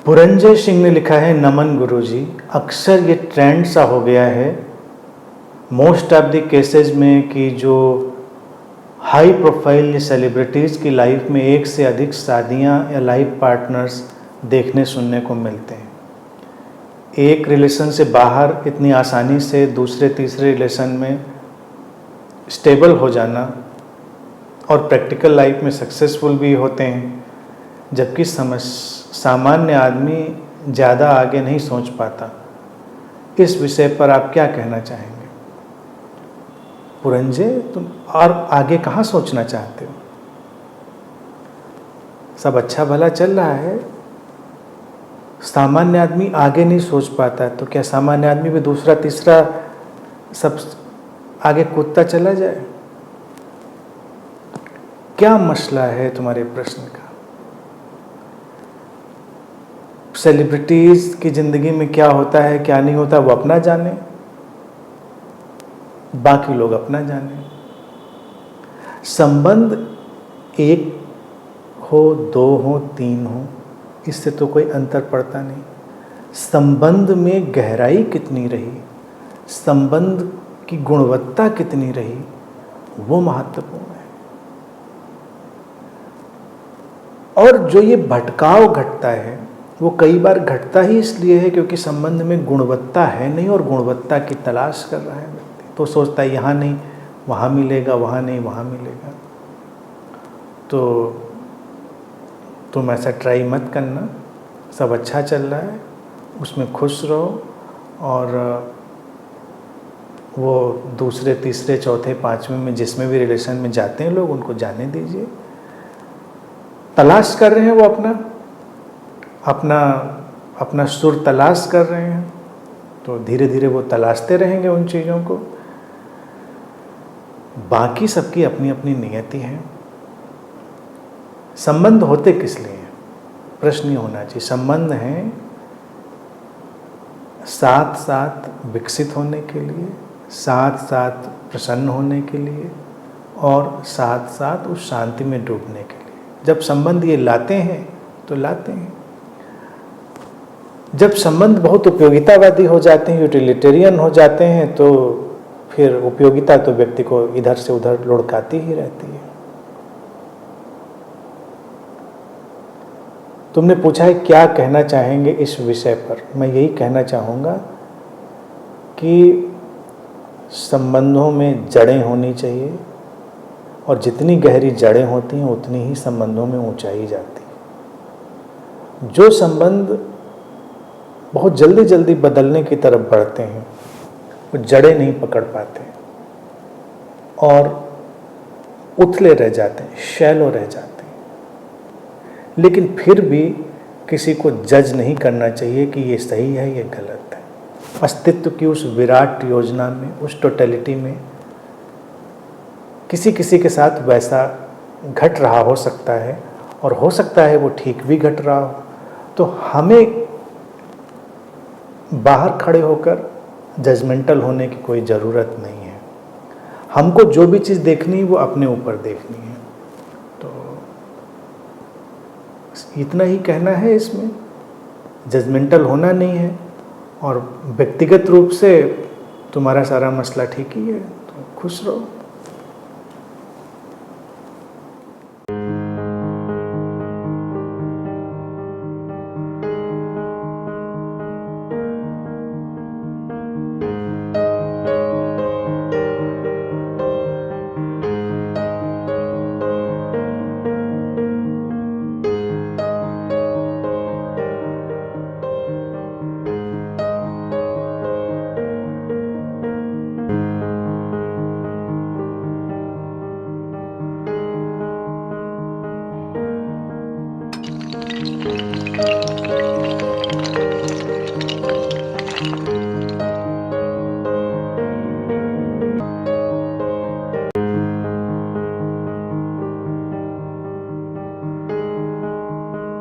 पुरंजय सिंह ने लिखा है, नमन गुरुजी, अक्सर ये ट्रेंड सा हो गया है मोस्ट ऑफ द केसेस में कि जो हाई प्रोफाइल सेलिब्रिटीज़ की लाइफ में एक से अधिक शादियां या लाइफ पार्टनर्स देखने सुनने को मिलते हैं। एक रिलेशन से बाहर इतनी आसानी से दूसरे तीसरे रिलेशन में स्टेबल हो जाना और प्रैक्टिकल लाइफ में सक्सेसफुल भी होते हैं, जबकि सामान्य आदमी ज़्यादा आगे नहीं सोच पाता। इस विषय पर आप क्या कहना चाहेंगे? पुरंजय, तुम और आगे कहाँ सोचना चाहते हो? सब अच्छा भला चल रहा है, सामान्य आदमी आगे नहीं सोच पाता, तो क्या सामान्य आदमी भी दूसरा तीसरा सब आगे कूदता चला जाए? क्या मसला है तुम्हारे प्रश्न का? सेलिब्रिटीज़ की ज़िंदगी में क्या होता है क्या नहीं होता वो अपना जाने, बाकी लोग अपना जाने। संबंध एक हो, दो हो, तीन हो, इससे तो कोई अंतर पड़ता नहीं। संबंध में गहराई कितनी रही, संबंध की गुणवत्ता कितनी रही, वो महत्वपूर्ण है। और जो ये भटकाव घटता है वो कई बार घटता ही इसलिए है क्योंकि संबंध में गुणवत्ता है नहीं और गुणवत्ता की तलाश कर रहा है व्यक्ति। तो सोचता है यहाँ नहीं वहाँ मिलेगा, वहाँ नहीं वहाँ मिलेगा। तो तुम ऐसा ट्राई मत करना, सब अच्छा चल रहा है, उसमें खुश रहो और वो दूसरे तीसरे चौथे पाँचवें में जिसमें भी रिलेशन में जाते हैं लोग, उनको जाने दीजिए। तलाश कर रहे हैं वो अपना सुर तलाश कर रहे हैं, तो धीरे धीरे वो तलाशते रहेंगे उन चीज़ों को। बाकी सबकी अपनी अपनी नियति है। संबंध होते किस लिए हैं? प्रश्न ये होना चाहिए। संबंध हैं साथ साथ विकसित होने के लिए, साथ साथ प्रसन्न होने के लिए और साथ साथ उस शांति में डूबने के लिए। जब संबंध ये लाते हैं तो लाते हैं। जब संबंध बहुत उपयोगितावादी हो जाते हैं, यूटिलिटेरियन हो जाते हैं, तो फिर उपयोगिता तो व्यक्ति को इधर से उधर लुढ़काती ही रहती है। तुमने पूछा है क्या कहना चाहेंगे इस विषय पर। मैं यही कहना चाहूँगा कि संबंधों में जड़ें होनी चाहिए और जितनी गहरी जड़ें होती हैं उतनी ही संबंधों में ऊंचाई जाती है। जो संबंध बहुत जल्दी जल्दी बदलने की तरफ बढ़ते हैं वो जड़ें नहीं पकड़ पाते और उथले रह जाते हैं, शैलो रह जाते हैं। लेकिन फिर भी किसी को जज नहीं करना चाहिए कि ये सही है ये गलत है। अस्तित्व की उस विराट योजना में, उस टोटलिटी में किसी किसी के साथ वैसा घट रहा हो सकता है और हो सकता है वो ठीक भी घट रहा हो। तो हमें बाहर खड़े होकर जजमेंटल होने की कोई ज़रूरत नहीं है। हमको जो भी चीज़ देखनी है वो अपने ऊपर देखनी है। तो इतना ही कहना है, इसमें जजमेंटल होना नहीं है और व्यक्तिगत रूप से तुम्हारा सारा मसला ठीक ही है, तो खुश रहो।